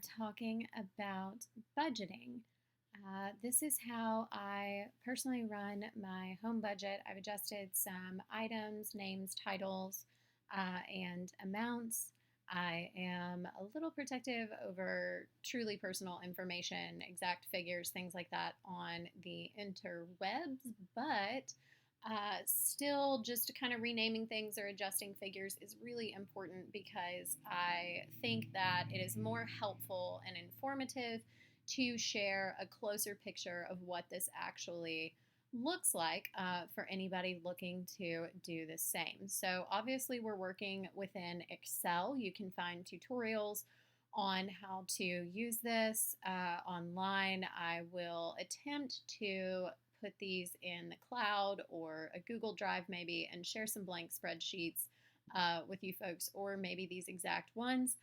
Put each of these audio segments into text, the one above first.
Talking about budgeting. This is how I personally run my home budget. I've adjusted some items, names, titles, and amounts. I am a little protective over truly personal information, exact figures, things like that on the interwebs, but still just kind of renaming things or adjusting figures is really important because I think that it is more helpful and informative to share a closer picture of what this actually looks like for anybody looking to do the same. So obviously we're working within Excel. You can find tutorials on how to use this online. I will attempt to put these in the cloud or a Google Drive maybe and share some blank spreadsheets with you folks, or maybe these exact ones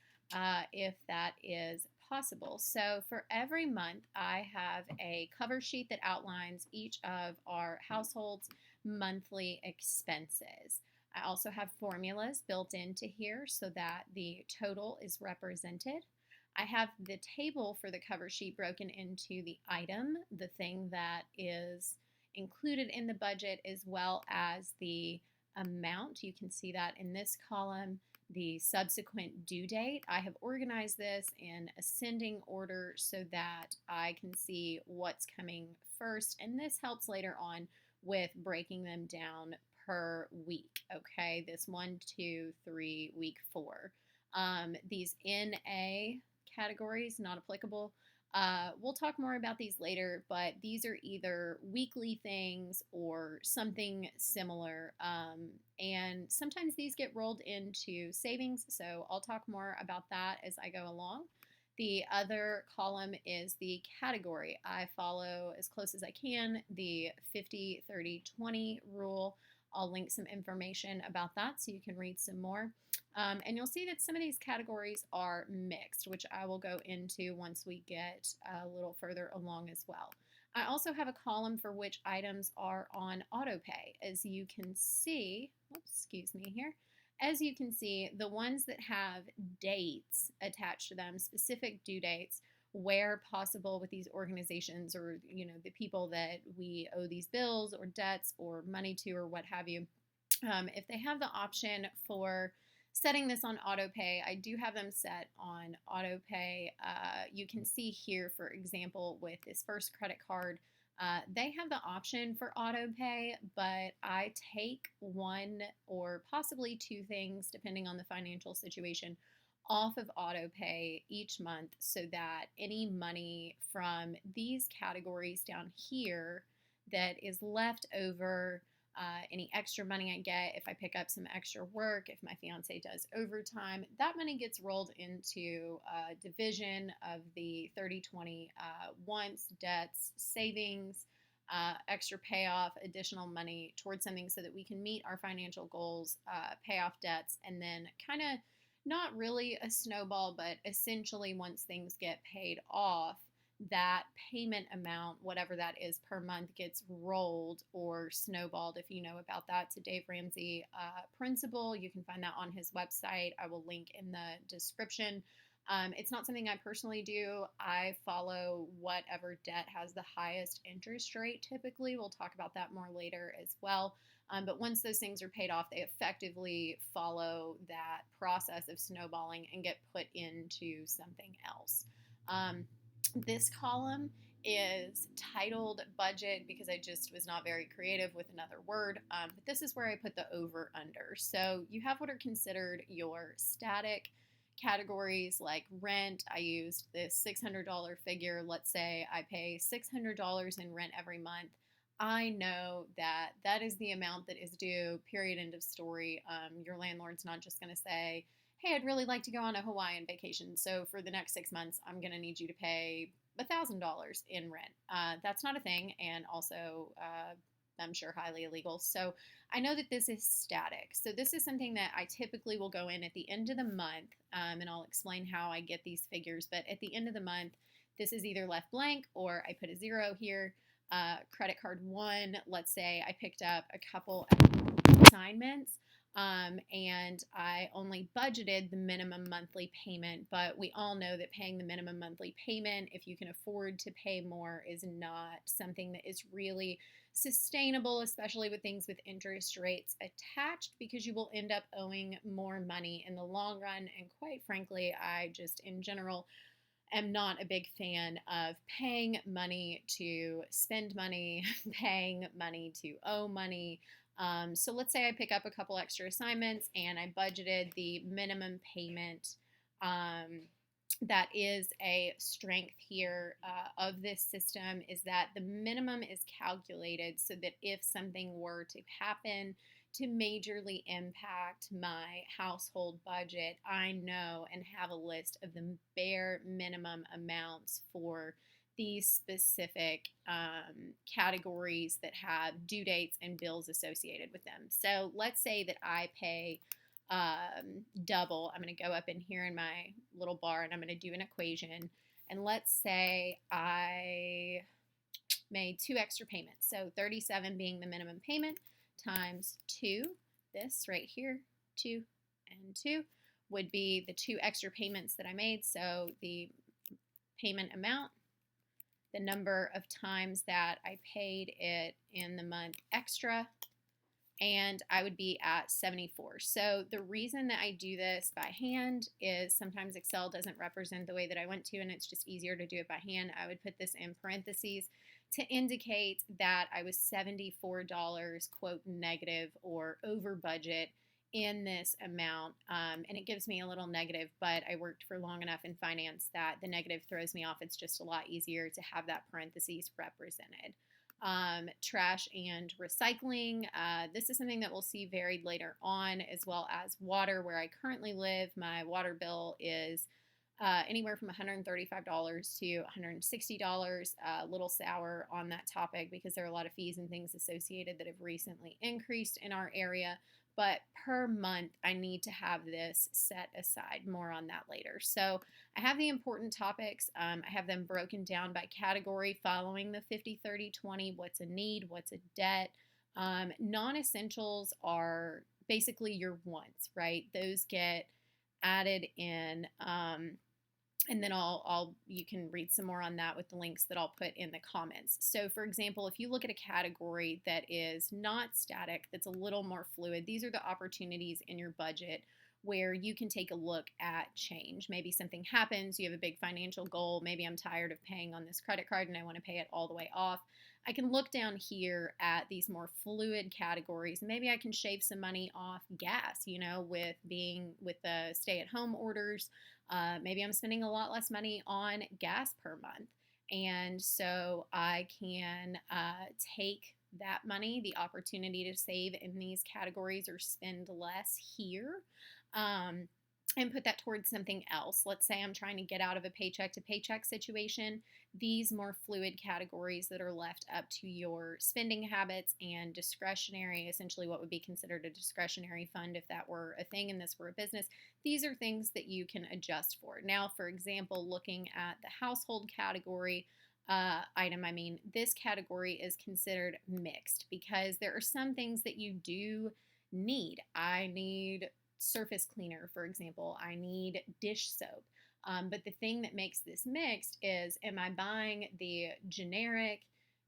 if that is possible. So for every month, I have a cover sheet that outlines each of our household's monthly expenses. I also have formulas built into here so that the total is represented. I have the table for the cover sheet broken into the item, the thing that is included in the budget, as well as the amount. You can see that in this column, the subsequent due date. I have organized this in ascending order so that I can see what's coming first, and this helps later on with breaking them down per week. Okay, this 1, 2, 3, week 4. These NA categories, not applicable. We'll talk more about these later, but these are either weekly things or something similar. And sometimes these get rolled into savings, so I'll talk more about that as I go along. The other column is the category. I follow as close as I can the 50, 30, 20 rule. I'll link some information about that so you can read some more. And you'll see that some of these categories are mixed, which I will go into once we get a little further along as well. I also have a column for which items are on auto pay. As you can see, excuse me here, as you can see, the ones that have dates attached to them, specific due dates, where possible with these organizations or the people that we owe these bills or debts or money to or what have you, if they have the option for setting this on auto pay, I do have them set on auto pay. You can see here, for example, with this first credit card, they have the option for auto pay, but I take one or possibly two things, depending on the financial situation, off of auto pay each month so that any money from these categories down here that is left over, any extra money I get if I pick up some extra work, if my fiance does overtime, that money gets rolled into a division of the 30-20 wants, debts, savings, extra payoff, additional money towards something so that we can meet our financial goals, pay off debts, and then kind of not really a snowball, but essentially once things get paid off, that payment amount, whatever that is per month, gets rolled or snowballed, if you know about that. It's a Dave Ramsey principle. You can find that on his website. I will link in the description. It's not something I personally do. I follow whatever debt has the highest interest rate typically. We'll talk about that more later as well. But once those things are paid off, they effectively follow that process of snowballing and get put into something else. This column is titled budget because I just was not very creative with another word, but this is where I put the over under. So you have what are considered your static categories like rent. I used this $600 figure. Let's say I pay $600 in rent every month. I know that that is the amount that is due, period, end of story. Your landlord's not just going to say, hey, I'd really like to go on a Hawaiian vacation, so for the next 6 months, I'm going to need you to pay $1,000 in rent. That's not a thing, and also, I'm sure, highly illegal. So I know that this is static. So this is something that I typically will go in at the end of the month, and I'll explain how I get these figures. But at the end of the month, this is either left blank or I put a 0 here. Credit card 1, let's say I picked up a couple of assignments. and I only budgeted the minimum monthly payment. But we all know that paying the minimum monthly payment, if you can afford to pay more, is not something that is really sustainable, especially with things with interest rates attached, because you will end up owing more money in the long run. And quite frankly, I just in general am not a big fan of paying money to spend money, paying money to owe money. So let's say I pick up a couple extra assignments and I budgeted the minimum payment. That is a strength here of this system, is that the minimum is calculated so that if something were to happen to majorly impact my household budget, I know and have a list of the bare minimum amounts for these specific categories that have due dates and bills associated with them. So let's say that I pay double. I'm going to go up in here in my little bar and I'm going to do an equation. And let's say I made 2 extra payments. So 37 being the minimum payment times 2, this right here, 2 and 2, would be the 2 extra payments that I made. So the payment amount, the number of times that I paid it in the month extra, and I would be at 74. So the reason that I do this by hand is sometimes Excel doesn't represent the way that I want to, and it's just easier to do it by hand. I would put this in parentheses to indicate that I was $74, quote, negative or over budget in this amount. And it gives me a little negative, but I worked for long enough in finance that the negative throws me off. It's just a lot easier to have that parentheses represented. Trash and recycling. This is something that we'll see varied later on, as well as water. Where I currently live, my water bill is anywhere from $135 to $160. A little sour on that topic because there are a lot of fees and things associated that have recently increased in our area. But per month, I need to have this set aside. More on that later. So I have the important topics. I have them broken down by category following the 50-30-20. What's a need? What's a debt? Non-essentials are basically your wants, right? Those get added in. And then you can read some more on that with the links that I'll put in the comments. So for example, if you look at a category that is not static, that's a little more fluid, these are the opportunities in your budget where you can take a look at change. Maybe something happens, you have a big financial goal, maybe I'm tired of paying on this credit card and I want to pay it all the way off. I can look down here at these more fluid categories. Maybe I can shave some money off gas, with the stay-at-home orders. Maybe I'm spending a lot less money on gas per month. And so I can take that money, the opportunity to save in these categories or spend less here, and put that towards something else. Let's say I'm trying to get out of a paycheck to paycheck situation. These more fluid categories that are left up to your spending habits and discretionary, essentially what would be considered a discretionary fund if that were a thing and this were a business, these are things that you can adjust for. Now, for example, looking at the household category item, this category is considered mixed because there are some things that you do need. I need surface cleaner, for example. I need dish soap. But the thing that makes this mixed is, am I buying the generic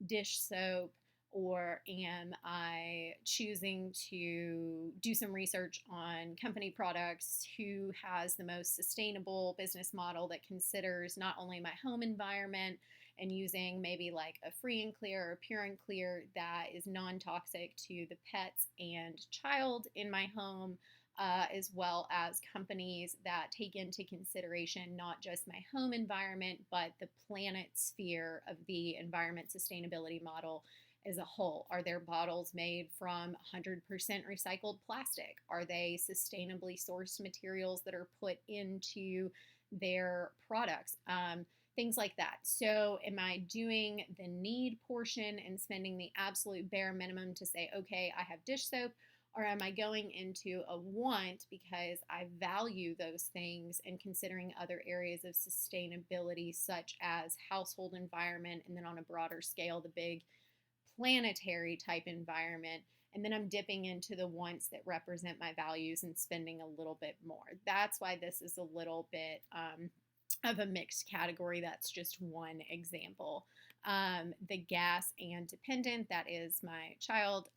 dish soap, or am I choosing to do some research on company products? Who has the most sustainable business model that considers not only my home environment and using maybe like a free and clear or pure and clear that is non-toxic to the pets and child in my home, as well as companies that take into consideration not just my home environment, but the planet sphere of the environment sustainability model as a whole. Are their bottles made from 100% recycled plastic? Are they sustainably sourced materials that are put into their products? Things like that. So am I doing the need portion and spending the absolute bare minimum to say, okay, I have dish soap? Or am I going into a want because I value those things and considering other areas of sustainability, such as household environment, and then on a broader scale, the big planetary type environment, and then I'm dipping into the wants that represent my values and spending a little bit more. That's why this is a little bit of a mixed category. That's just one example. The gas and dependent, that is my child,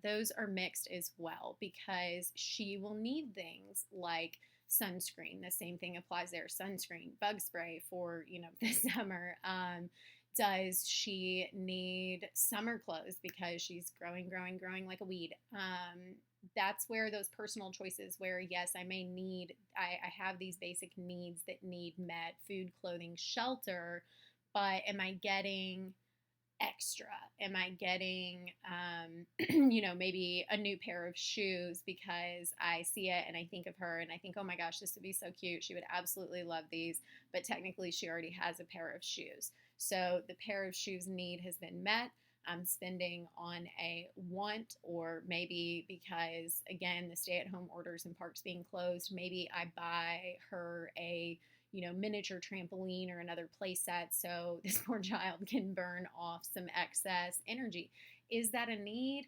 those are mixed as well because she will need things like sunscreen. The same thing applies there. Sunscreen, bug spray for, the summer. Does she need summer clothes because she's growing like a weed? That's where those personal choices where, yes, I have these basic needs that need met, food, clothing, shelter, but am I getting extra? Am I getting, maybe a new pair of shoes because I see it and I think of her and I think, oh my gosh, this would be so cute. She would absolutely love these, but technically she already has a pair of shoes. So the pair of shoes need has been met. I'm spending on a want, or maybe because, again, the stay-at-home orders and parks being closed, maybe I buy her a miniature trampoline or another play set so this poor child can burn off some excess energy. Is that a need?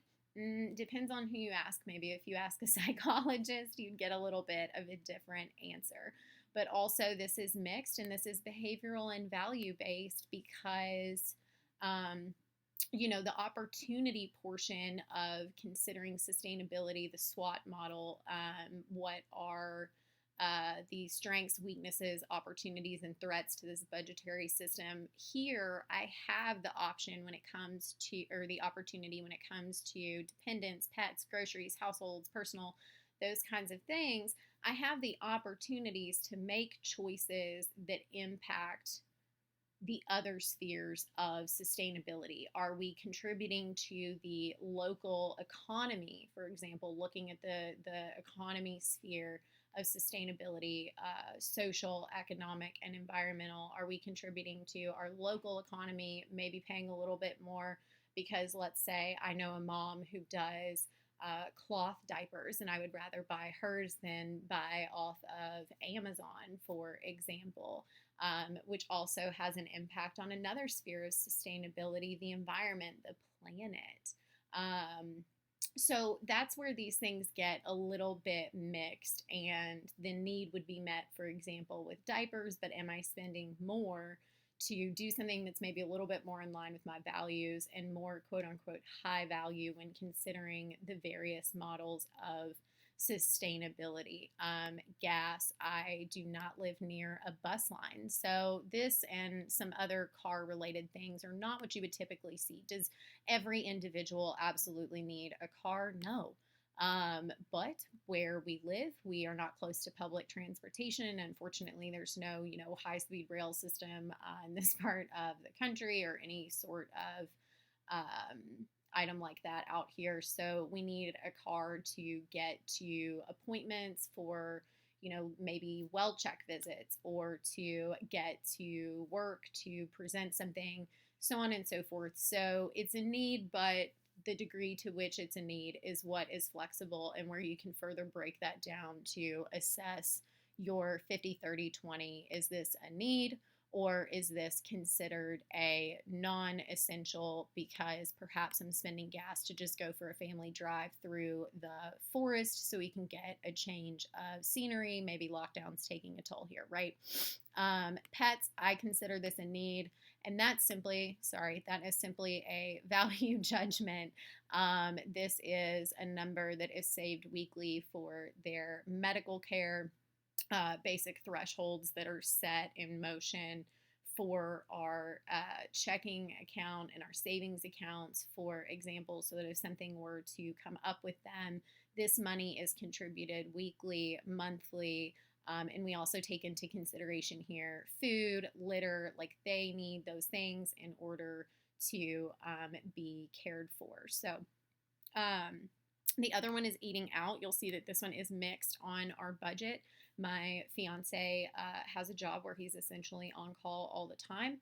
Depends on who you ask. Maybe if you ask a psychologist, you'd get a little bit of a different answer. But also, this is mixed and this is behavioral and value based because the opportunity portion of considering sustainability, the SWOT model, what are the strengths, weaknesses, opportunities, and threats to this budgetary system. Here, I have the option when it comes to, or the opportunity when it comes to dependents, pets, groceries, households, personal, those kinds of things. I have the opportunities to make choices that impact the other spheres of sustainability. Are we contributing to the local economy, for example, looking at the economy sphere of sustainability, social, economic, and environmental? Are we contributing to our local economy, maybe paying a little bit more because, let's say, I know a mom who does cloth diapers and I would rather buy hers than buy off of Amazon, for example, which also has an impact on another sphere of sustainability, the environment, the planet. So that's where these things get a little bit mixed, and the need would be met, for example, with diapers, but am I spending more to do something that's maybe a little bit more in line with my values and more quote unquote high value when considering the various models of sustainability? Gas, I do not live near a bus line. So this and some other car related things are not what you would typically see. Does every individual absolutely need a car? No. But where we live, we are not close to public transportation. Unfortunately, there's no, high-speed rail system in this part of the country or any sort of item like that out here. So we need a car to get to appointments for, maybe well check visits or to get to work, to present something, so on and so forth. So it's a need, but the degree to which it's a need is what is flexible and where you can further break that down to assess your 50, 30, 20. Is this a need, or is this considered a non-essential because perhaps I'm spending gas to just go for a family drive through the forest so we can get a change of scenery? Maybe lockdown's taking a toll here, right? Pets, I consider this a need. And that is simply a value judgment. This is a number that is saved weekly for their medical care, basic thresholds that are set in motion for our checking account and our savings accounts, for example, so that if something were to come up with them, this money is contributed weekly, monthly. And we also take into consideration here food, litter, like they need those things in order to be cared for. So the other one is eating out. You'll see that this one is mixed on our budget. My fiance has a job where he's essentially on call all the time.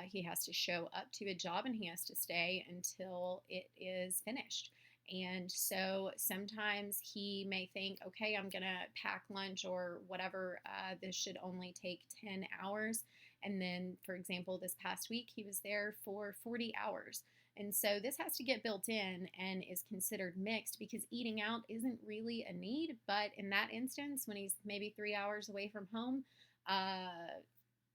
He has to show up to a job and he has to stay until it is finished. And so sometimes he may think, okay, I'm going to pack lunch or whatever. This should only take 10 hours. And then, for example, this past week, he was there for 40 hours. And so this has to get built in and is considered mixed because eating out isn't really a need. But in that instance, when he's maybe 3 hours away from home, uh,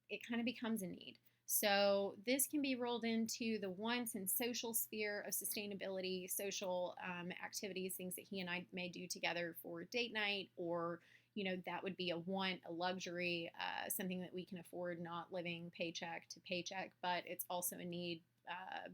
it kind of becomes a need. So this can be rolled into the wants and social sphere of sustainability, social activities, things that he and I may do together for date night, or that would be a want, a luxury, something that we can afford, not living paycheck to paycheck, but it's also a need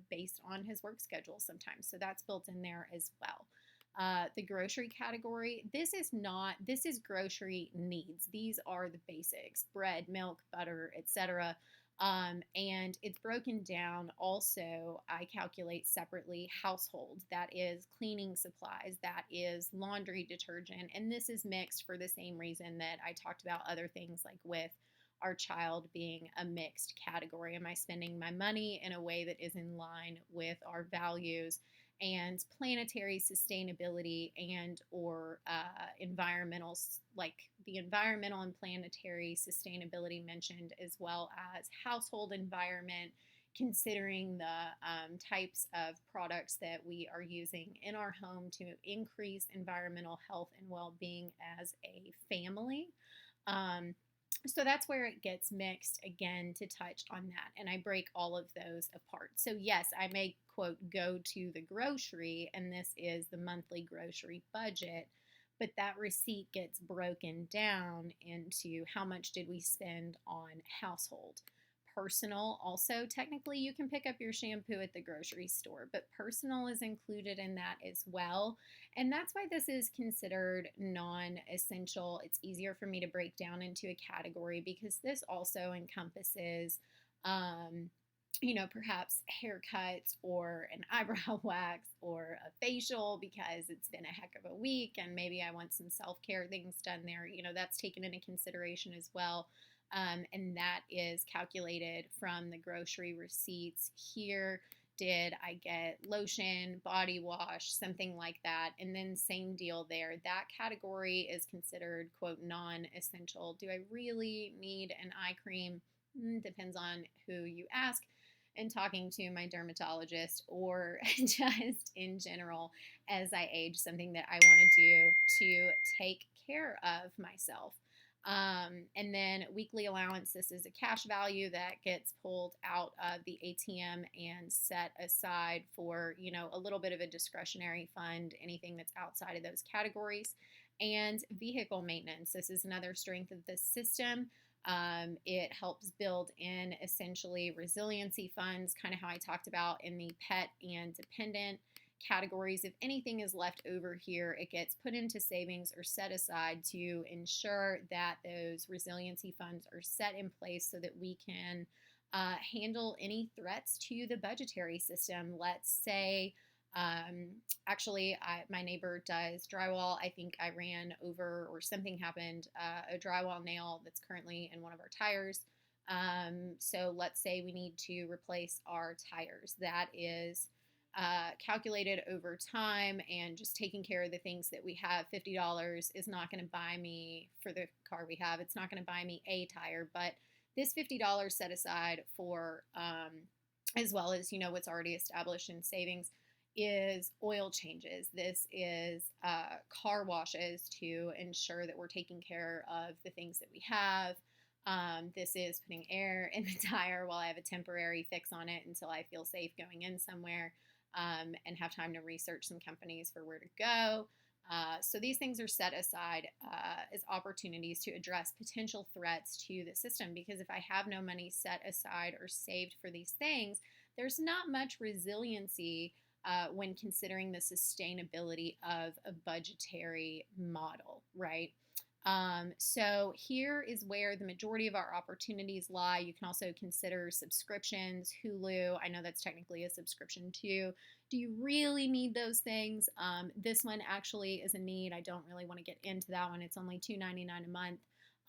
based on his work schedule sometimes. So that's built in there as well. The grocery category, this is grocery needs. These are the basics: bread, milk, butter, etc. And it's broken down also. I calculate separately household, that is cleaning supplies, that is laundry detergent, and this is mixed for the same reason that I talked about other things, like with our child being a mixed category. Am I spending my money in a way that is in line with our values and planetary sustainability and or environmental, like the environmental and planetary sustainability mentioned, as well as household environment, considering the types of products that we are using in our home to increase environmental health and well-being as a family. So that's where it gets mixed, again, to touch on that. And I break all of those apart. So yes, I may, quote, go to the grocery, and this is the monthly grocery budget, but that receipt gets broken down into how much did we spend on household. Personal, also, technically you can pick up your shampoo at the grocery store, but personal is included in that as well. And that's why this is considered non-essential. It's easier for me to break down into a category because this also encompasses, perhaps haircuts or an eyebrow wax or a facial because it's been a heck of a week and maybe I want some self-care things done there. That's taken into consideration as well. And that is calculated from the grocery receipts. Here, did I get lotion, body wash, something like that? And then same deal there. That category is considered, quote, non-essential. Do I really need an eye cream? Depends on who you ask. And talking to my dermatologist, or just in general as I age, something that I want to do to take care of myself. And then weekly allowance, this is a cash value that gets pulled out of the ATM and set aside for, a little bit of a discretionary fund, anything that's outside of those categories. And vehicle maintenance, this is another strength of the system. It helps build in essentially resiliency funds, kind of how I talked about in the pet and dependent categories. If anything is left over here, it gets put into savings or set aside to ensure that those resiliency funds are set in place so that we can handle any threats to the budgetary system. Let's say, my neighbor does drywall. I think I ran over, or something happened, a drywall nail that's currently in one of our tires. So let's say we need to replace our tires. That is calculated over time, and just taking care of the things that we have. $50 is not going to buy me, for the car we have, it's not going to buy me a tire, but this $50 set aside for, as well as, what's already established in savings, is oil changes. This is car washes to ensure that we're taking care of the things that we have. This is putting air in the tire while I have a temporary fix on it until I feel safe going in somewhere. And have time to research some companies for where to go. So these things are set aside as opportunities to address potential threats to the system, because if I have no money set aside or saved for these things, there's not much resiliency when considering the sustainability of a budgetary model, right? So here is where the majority of our opportunities lie. You can also consider subscriptions. Hulu, I know that's technically a subscription too. Do you really need those things? This one actually is a need. I don't really want to get into that one. It's only $2.99 a month.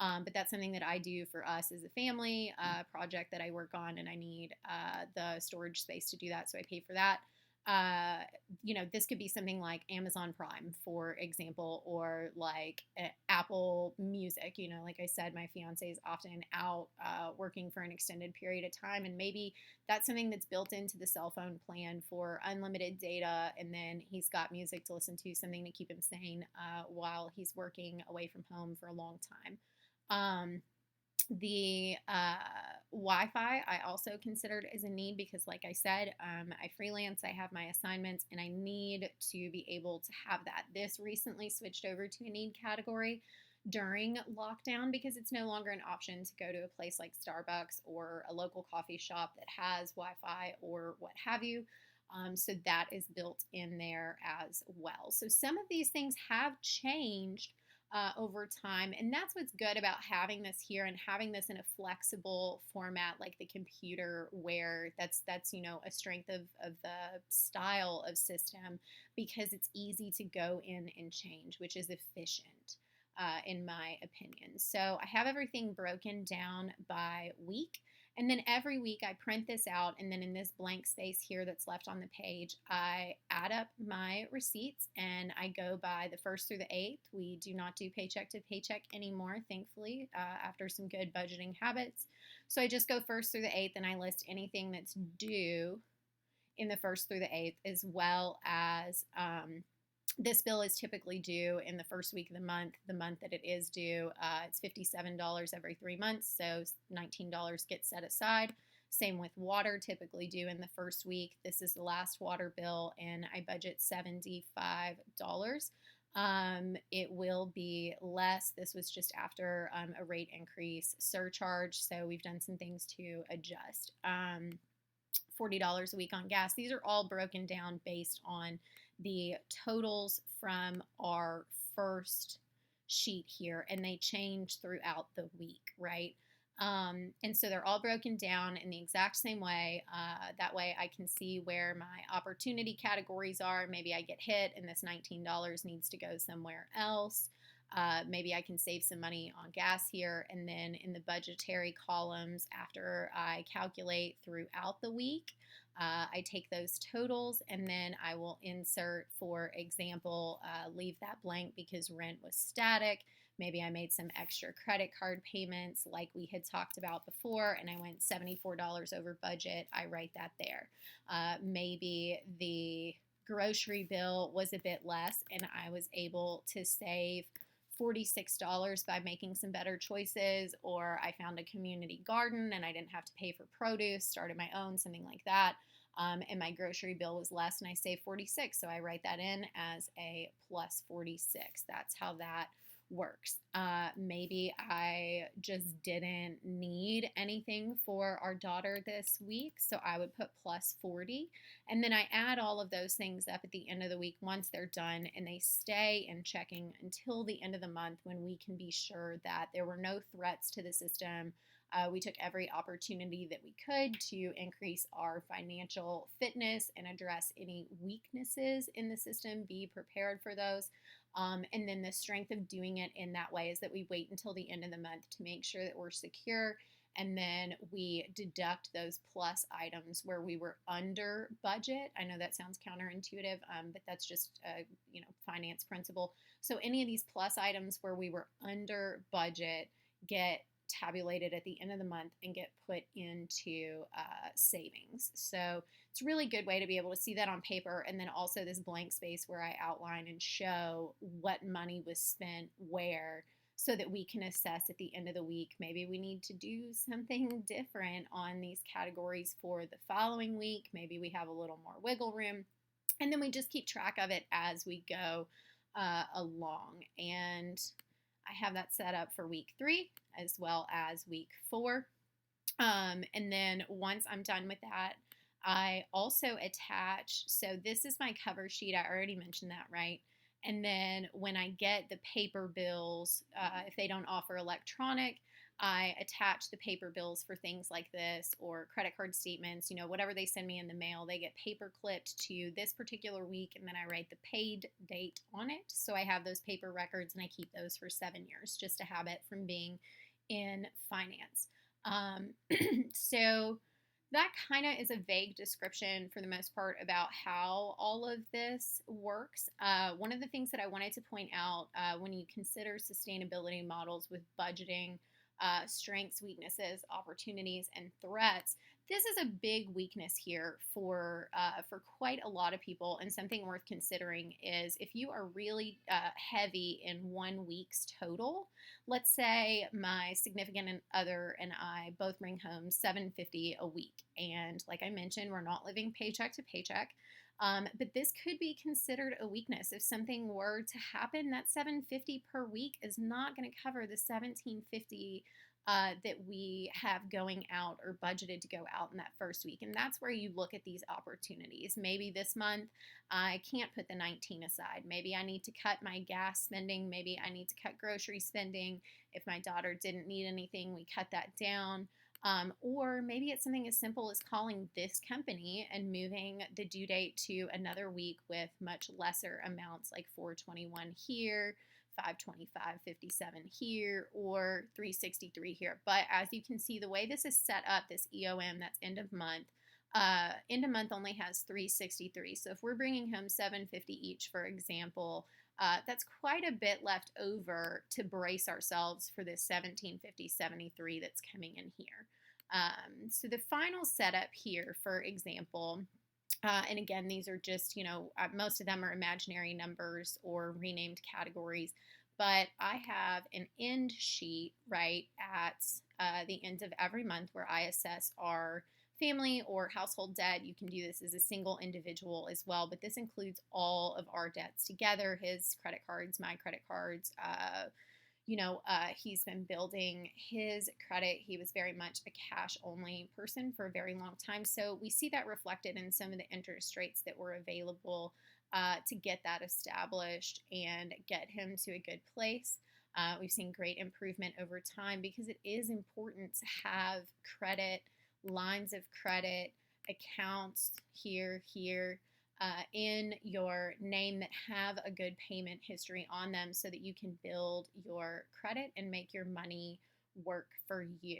But that's something that I do for us as a family, project that I work on, and I need the storage space to do that, so I pay for that. uh, this could be something like Amazon Prime, for example, or like Apple Music. Like I said, my fiance is often out working for an extended period of time, and maybe that's something that's built into the cell phone plan for unlimited data, and then he's got music to listen to, something to keep him sane while he's working away from home for a long time. The Wi-Fi I also considered as a need because, like I said, I freelance, I have my assignments, and I need to be able to have that. This recently switched over to a need category during lockdown because it's no longer an option to go to a place like Starbucks or a local coffee shop that has Wi-Fi or what have you. So that is built in there as well. So some of these things have changed over time. And that's what's good about having this here and having this in a flexible format like the computer, where that's a strength of the style of system, because it's easy to go in and change, which is efficient. In my opinion. So I have everything broken down by week. And then every week I print this out, and then in this blank space here that's left on the page, I add up my receipts and I go by the 1st through the 8th. We do not do paycheck to paycheck anymore, thankfully, after some good budgeting habits. So I just go 1st through the 8th and I list anything that's due in the 1st through the 8th, as well as this bill is typically due in the first week of the month that it is due. It's $57 every 3 months, so $19 gets set aside. Same with water, typically due in the first week. This is the last water bill, and I budget $75. It will be less. This was just after a rate increase surcharge, so we've done some things to adjust. $40 a week on gas. These are all broken down based on the totals from our first sheet here, and they change throughout the week, right? And so they're all broken down in the exact same way. That way I can see where my opportunity categories are. Maybe I get hit and this $19 needs to go somewhere else. Maybe I can save some money on gas here. And then in the budgetary columns, after I calculate throughout the week, I take those totals and then I will insert, for example, leave that blank because rent was static. Maybe I made some extra credit card payments like we had talked about before, and I went $74 over budget. I write that there. Maybe the grocery bill was a bit less and I was able to save $46 by making some better choices, or I found a community garden and I didn't have to pay for produce, started my own, something like that. And my grocery bill was less and I saved 46. So I write that in as a plus 46. That's how that works. Maybe I just didn't need anything for our daughter this week, so I would put plus 40. And then I add all of those things up at the end of the week once they're done, and they stay in checking until the end of the month, when we can be sure that there were no threats to the system. We took every opportunity that we could to increase our financial fitness and address any weaknesses in the system, be prepared for those. And then the strength of doing it in that way is that we wait until the end of the month to make sure that we're secure. And then we deduct those plus items where we were under budget. I know that sounds counterintuitive, but that's just a finance principle. So any of these plus items where we were under budget get tabulated at the end of the month and get put into savings. So it's a really good way to be able to see that on paper, and then also this blank space where I outline and show what money was spent where, so that we can assess at the end of the week, maybe we need to do something different on these categories for the following week. Maybe we have a little more wiggle room, and then we just keep track of it as we go along. And I have that set up for week 3 as well as week 4. And then once I'm done with that, I also attach, so this is my cover sheet. I already mentioned that, right? And then when I get the paper bills, if they don't offer electronic, I attach the paper bills for things like this, or credit card statements, whatever they send me in the mail, they get paper clipped to this particular week, and then I write the paid date on it. So I have those paper records and I keep those for 7 years, just a habit from being in finance. So That kind of is a vague description for the most part about how all of this works. One of the things that I wanted to point out when you consider sustainability models with budgeting, strengths, weaknesses, opportunities, and threats, this is a big weakness here for quite a lot of people. And something worth considering is if you are really heavy in 1 week's total. Let's say my significant other and I both bring home 750 a week, and like I mentioned, we're not living paycheck to paycheck. But this could be considered a weakness. If something were to happen, that 750 per week is not going to cover the 1750 that we have going out or budgeted to go out in that first week. And that's where you look at these opportunities. Maybe this month I can't put the 19 aside. Maybe I need to cut my gas spending. Maybe I need to cut grocery spending. If my daughter didn't need anything, we cut that down. Or maybe it's something as simple as calling this company and moving the due date to another week with much lesser amounts, like 421 here, 525.57 here, or 363 here. But as you can see, the way this is set up, this EOM, that's end of month only has 363. So if we're bringing home 750 each, for example, that's quite a bit left over to brace ourselves for this 1750.73 that's coming in here. So the final setup here, for example, and again, these are just, most of them are imaginary numbers or renamed categories, but I have an end sheet right at the end of every month where I assess our family or household debt. You can do this as a single individual as well, but this includes all of our debts together, his credit cards, my credit cards. He's been building his credit. He was very much a cash only person for a very long time. So we see that reflected in some of the interest rates that were available to get that established and get him to a good place. We've seen great improvement over time because it is important to have credit, lines of credit, accounts here, in your name that have a good payment history on them so that you can build your credit and make your money work for you.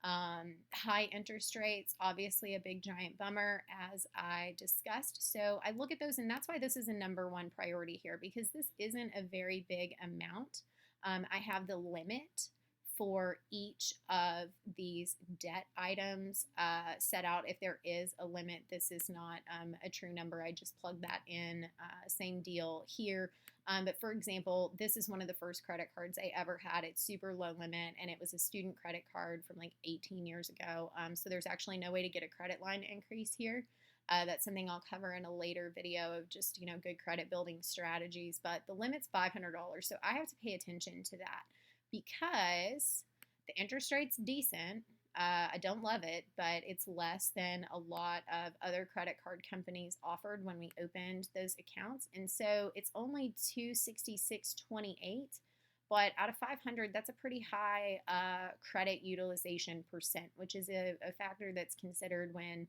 High interest rates, obviously a big giant bummer, as I discussed. So I look at those, and that's why this is a number one priority here, because this isn't a very big amount. I have the limit for each of these debt items set out. If there is a limit, this is not a true number. I just plugged that in. Same deal here. But for example, this is one of the first credit cards I ever had. It's super low limit, and it was a student credit card from like 18 years ago. So there's actually no way to get a credit line increase here. That's something I'll cover in a later video of just, good credit building strategies. But the limit's $500. So I have to pay attention to that, because the interest rate's decent. I don't love it, but it's less than a lot of other credit card companies offered when we opened those accounts. And so it's only $266.28. But out of 500, that's a pretty high credit utilization percent, which is a factor that's considered when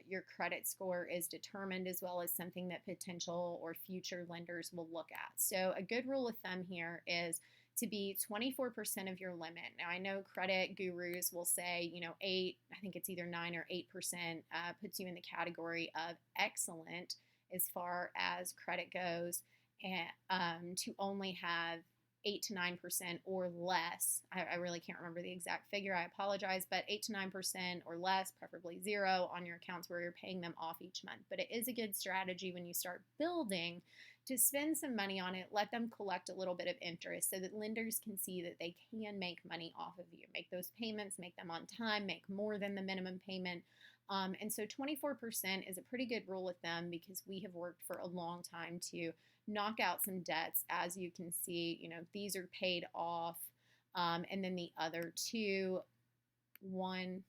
your credit score is determined, as well as something that potential or future lenders will look at. So a good rule of thumb here is to be 24% of your limit. Now, I know credit gurus will say, 8, I think it's either 9 or 8%, puts you in the category of excellent as far as credit goes, and to only have 8 to 9% or less. I really can't remember the exact figure. I apologize, but 8 to 9% or less, preferably 0 on your accounts where you're paying them off each month. But it is a good strategy when you start building to spend some money on it, let them collect a little bit of interest so that lenders can see that they can make money off of you, make those payments, make them on time, make more than the minimum payment. And so 24% is a pretty good rule of thumb, because we have worked for a long time to knock out some debts. As you can see, these are paid off. And then the other two, 1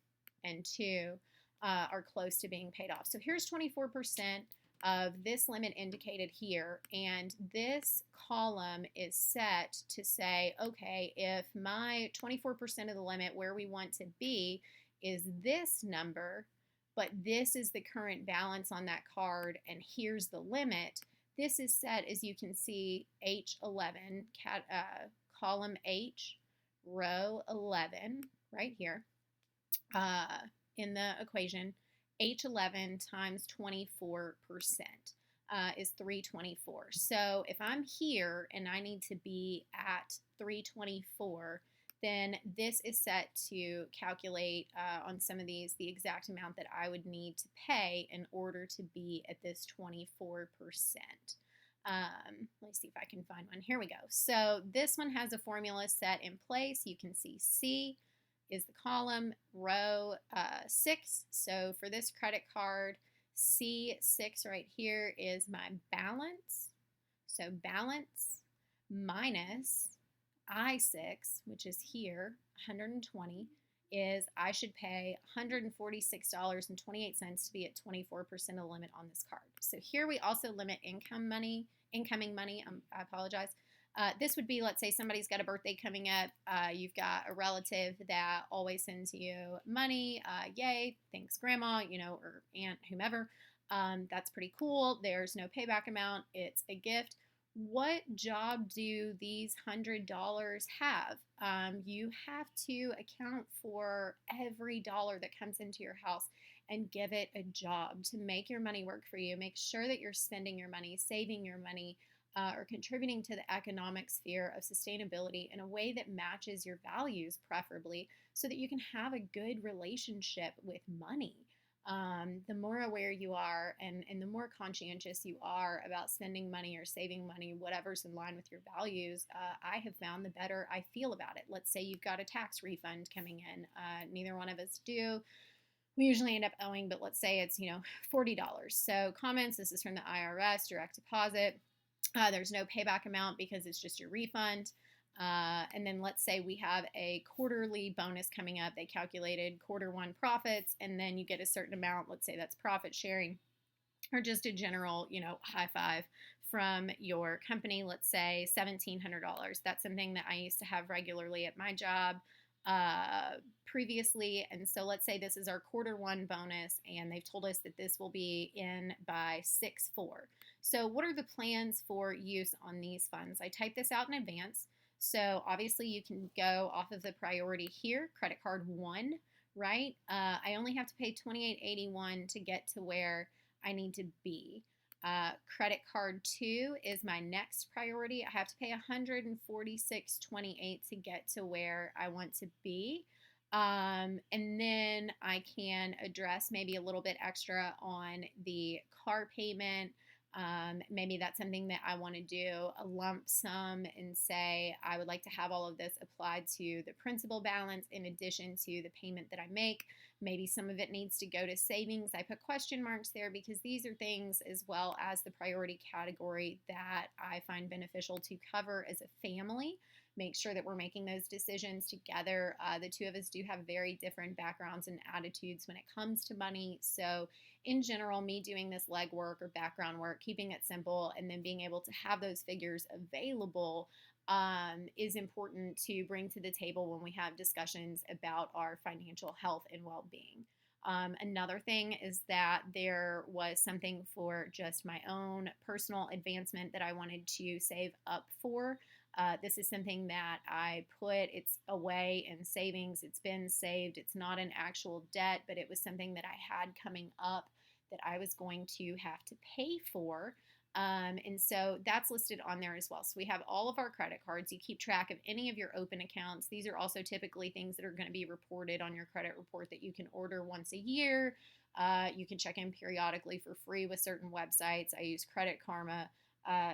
and 2, are close to being paid off. So here's 24% of this limit indicated here, and this column is set to say, okay, if my 24% of the limit where we want to be is this number, but this is the current balance on that card, and here's the limit, this is set, as you can see, H11, column H, row 11, right here. in the equation, H11 times 24% is 324. So if I'm here and I need to be at 324, then this is set to calculate on some of these the exact amount that I would need to pay in order to be at this 24%. Let me see if I can find one. Here we go. So this one has a formula set in place. You can see C is the column, row 6. So for this credit card, C6 right here is my balance. So balance minus I6, which is here, 120, is I should pay $146.28 to be at 24% of the limit on this card. So here we also limit incoming money. I apologize. This would be, let's say somebody's got a birthday coming up. You've got a relative that always sends you money. Yay, thanks grandma, or aunt, whomever. That's pretty cool. There's no payback amount. It's a gift. What job do these $100 have? You have to account for every dollar that comes into your house and give it a job to make your money work for you. Make sure that you're spending your money, saving your money, or contributing to the economic sphere of sustainability in a way that matches your values, preferably, so that you can have a good relationship with money. The more aware you are and the more conscientious you are about spending money or saving money, whatever's in line with your values, I have found the better I feel about it. Let's say you've got a tax refund coming in. Neither one of us do. We usually end up owing, but let's say it's, $40. So comments, this is from the IRS, direct deposit. There's no payback amount because it's just your refund. And then let's say we have a quarterly bonus coming up. They calculated Q1 profits, and then you get a certain amount. Let's say that's profit sharing or just a general, high five from your company. Let's say $1,700. That's something that I used to have regularly at my job previously. And so let's say this is our Q1 bonus, and they've told us that this will be in by 6/4. So what are the plans for use on these funds? I type this out in advance. So obviously you can go off of the priority here, credit card 1, right? I only have to pay $28.81 to get to where I need to be. Credit card 2 is my next priority. I have to pay $146.28 to get to where I want to be. And then I can address maybe a little bit extra on the car payment. Maybe that's something that I want to do a lump sum and say I would like to have all of this applied to the principal balance in addition to the payment that I make. Maybe some of it needs to go to savings. I put question marks there because these are things, as well as the priority category, that I find beneficial to cover as a family. Make sure that we're making those decisions together. The two of us do have very different backgrounds and attitudes when it comes to money. So in general, me doing this legwork or background work, keeping it simple, and then being able to have those figures available is important to bring to the table when we have discussions about our financial health and well-being. Another thing is that there was something for just my own personal advancement that I wanted to save up for. This is something that I put, it's away in savings. It's been saved. It's not an actual debt, but it was something that I had coming up that I was going to have to pay for. And so that's listed on there as well. So we have all of our credit cards. You keep track of any of your open accounts. These are also typically things that are going to be reported on your credit report that you can order once a year. You can check in periodically for free with certain websites. I use Credit Karma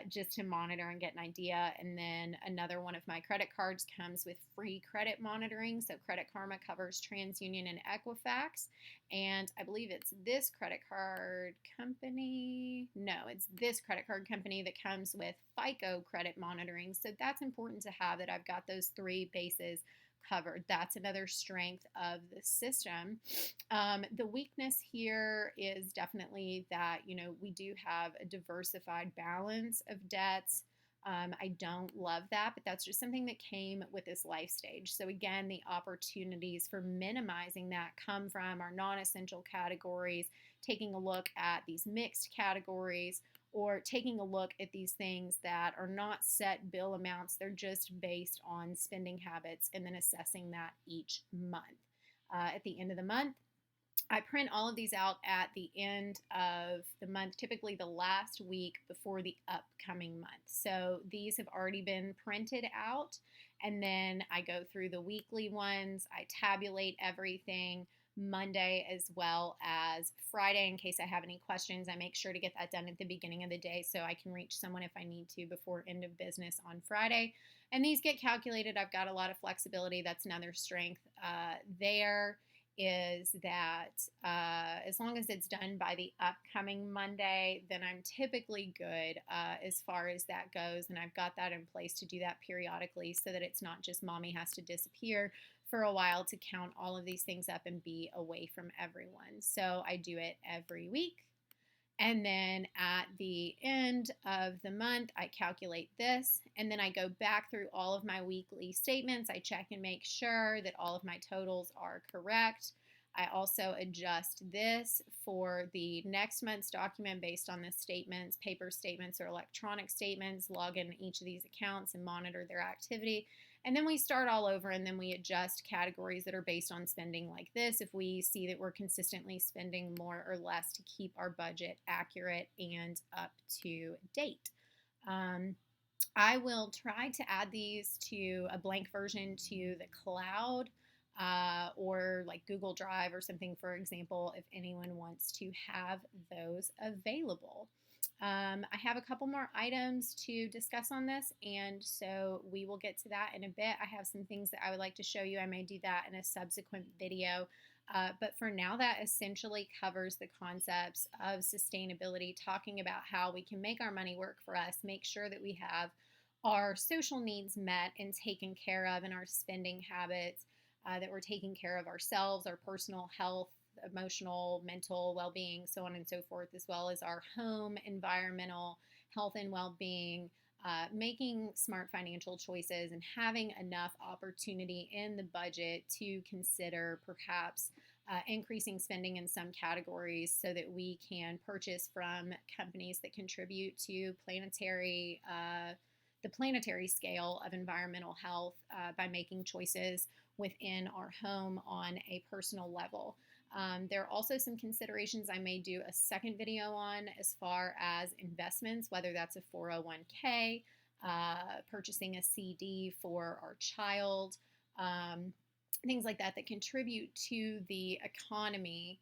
just to monitor and get an idea. And then another one of my credit cards comes with free credit monitoring. So Credit Karma covers TransUnion and Equifax. And I believe it's this credit card company. No, it's this credit card company that comes with FICO credit monitoring. So that's important to have, that I've got those three bases covered. That's another strength of the system. The weakness here is definitely that, we do have a diversified balance of debts. I don't love that, but that's just something that came with this life stage. So again, the opportunities for minimizing that come from our non-essential categories, taking a look at these mixed categories, or taking a look at these things that are not set bill amounts. They're just based on spending habits, and then assessing that each month. At the end of the month, I print all of these out at the end of the month, typically the last week before the upcoming month. So these have already been printed out, and then I go through the weekly ones. I tabulate everything Monday as well as Friday in case I have any questions. I make sure to get that done at the beginning of the day so I can reach someone if I need to before end of business on Friday. And these get calculated. I've got a lot of flexibility. That's another strength there is that as long as it's done by the upcoming Monday, then I'm typically good as far as that goes. And I've got that in place to do that periodically so that it's not just mommy has to disappear for a while to count all of these things up and be away from everyone. So I do it every week. And then at the end of the month, I calculate this. And then I go back through all of my weekly statements. I check and make sure that all of my totals are correct. I also adjust this for the next month's document based on the statements, paper statements or electronic statements, log in each of these accounts and monitor their activity. And then we start all over and then we adjust categories that are based on spending like this if we see that we're consistently spending more or less to keep our budget accurate and up to date. I will try to add these to a blank version to the cloud or like Google Drive or something, for example, if anyone wants to have those available. I have a couple more items to discuss on this, and so we will get to that in a bit. I have some things that I would like to show you. I may do that in a subsequent video. But for now, that essentially covers the concepts of sustainability, talking about how we can make our money work for us, make sure that we have our social needs met and taken care of, and our spending habits, that we're taking care of ourselves, our personal health, emotional, mental well being, so on and so forth, as well as our home, environmental health and well being, making smart financial choices, and having enough opportunity in the budget to consider perhaps increasing spending in some categories so that we can purchase from companies that contribute to the planetary scale of environmental health by making choices within our home on a personal level. There are also some considerations I may do a second video on as far as investments, whether that's a 401k, purchasing a CD for our child, things like that that contribute to the economy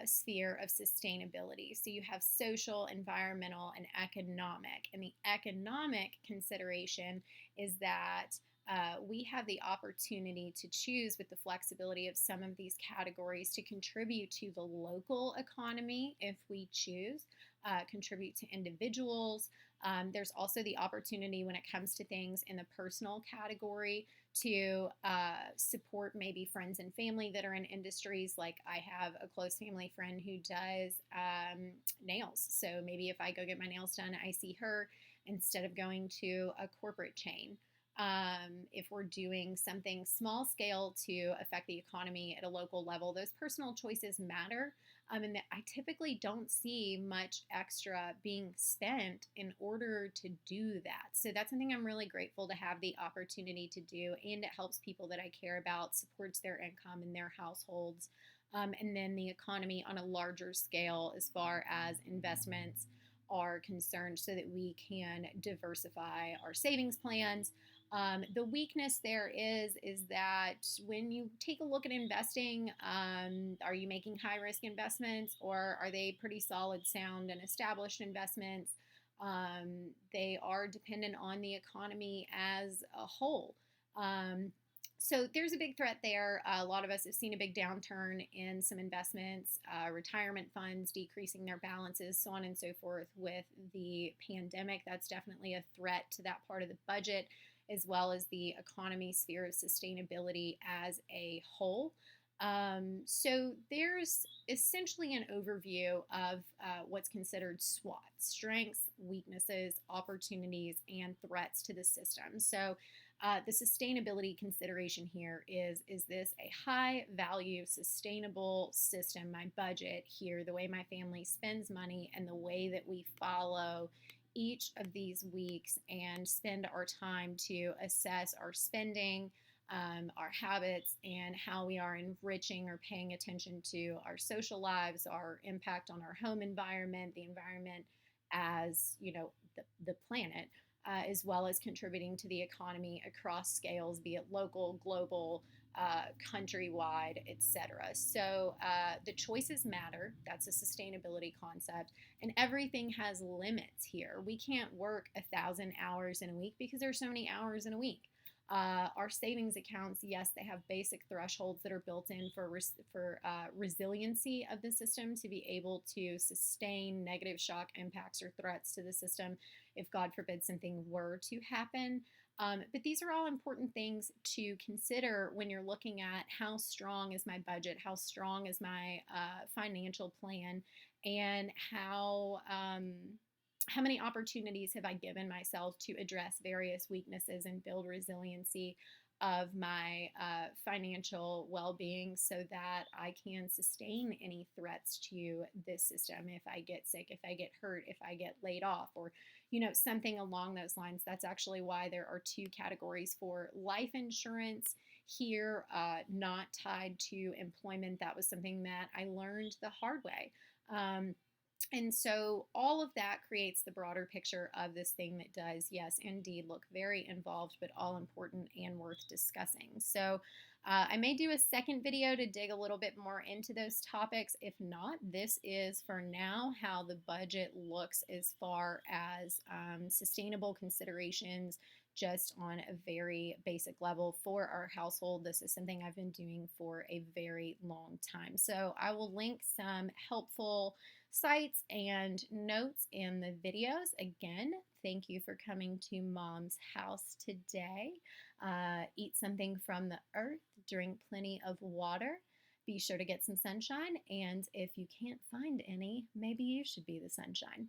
sphere of sustainability. So you have social, environmental, and economic. And the economic consideration is that we have the opportunity to choose with the flexibility of some of these categories to contribute to the local economy if we choose, contribute to individuals. There's also the opportunity when it comes to things in the personal category to support maybe friends and family that are in industries. Like I have a close family friend who does nails. So maybe if I go get my nails done, I see her instead of going to a corporate chain. If we're doing something small scale to affect the economy at a local level, those personal choices matter. And I typically don't see much extra being spent in order to do that. So that's something I'm really grateful to have the opportunity to do, and it helps people that I care about, supports their income and their households, and then the economy on a larger scale as far as investments are concerned so that we can diversify our savings plans. The weakness there is that when you take a look at investing, are you making high risk investments, or are they pretty solid, sound, and established investments? They are dependent on the economy as a whole. So there's a big threat there. A lot of us have seen a big downturn in some investments, retirement funds decreasing their balances, so on and so forth with the pandemic. That's definitely a threat to that part of the budget, as well as the economy sphere of sustainability as a whole. So there's essentially an overview of what's considered SWOT: strengths, weaknesses, opportunities, and threats to the system. So the sustainability consideration here is this a high value, sustainable system? My budget here, the way my family spends money, and the way that we follow each of these weeks and spend our time to assess our spending, our habits, and how we are enriching or paying attention to our social lives, our impact on our home environment, the environment as, the planet, as well as contributing to the economy across scales, be it local, global, countrywide, etc. So the choices matter. That's a sustainability concept, and everything has limits here. We can't work 1,000 hours in a week because there's so many hours in a week. Our savings accounts, yes, they have basic thresholds that are built in for resiliency of the system to be able to sustain negative shock impacts or threats to the system if, God forbid, something were to happen. But these are all important things to consider when you're looking at how strong is my budget, how strong is my financial plan, and how many opportunities have I given myself to address various weaknesses and build resiliency of my financial well-being so that I can sustain any threats to this system if I get sick, if I get hurt, if I get laid off, or something along those lines. That's actually why there are two categories for life insurance here, not tied to employment. That was something that I learned the hard way. And so all of that creates the broader picture of this thing that does, yes, indeed, look very involved, but all important and worth discussing. So I may do a second video to dig a little bit more into those topics. If not, this is for now how the budget looks as far as sustainable considerations just on a very basic level for our household. This is something I've been doing for a very long time. So I will link some helpful sites and notes in the videos. Again, thank you for coming to Mom's house today. Eat something from the earth, drink plenty of water, be sure to get some sunshine, and if you can't find any, maybe you should be the sunshine.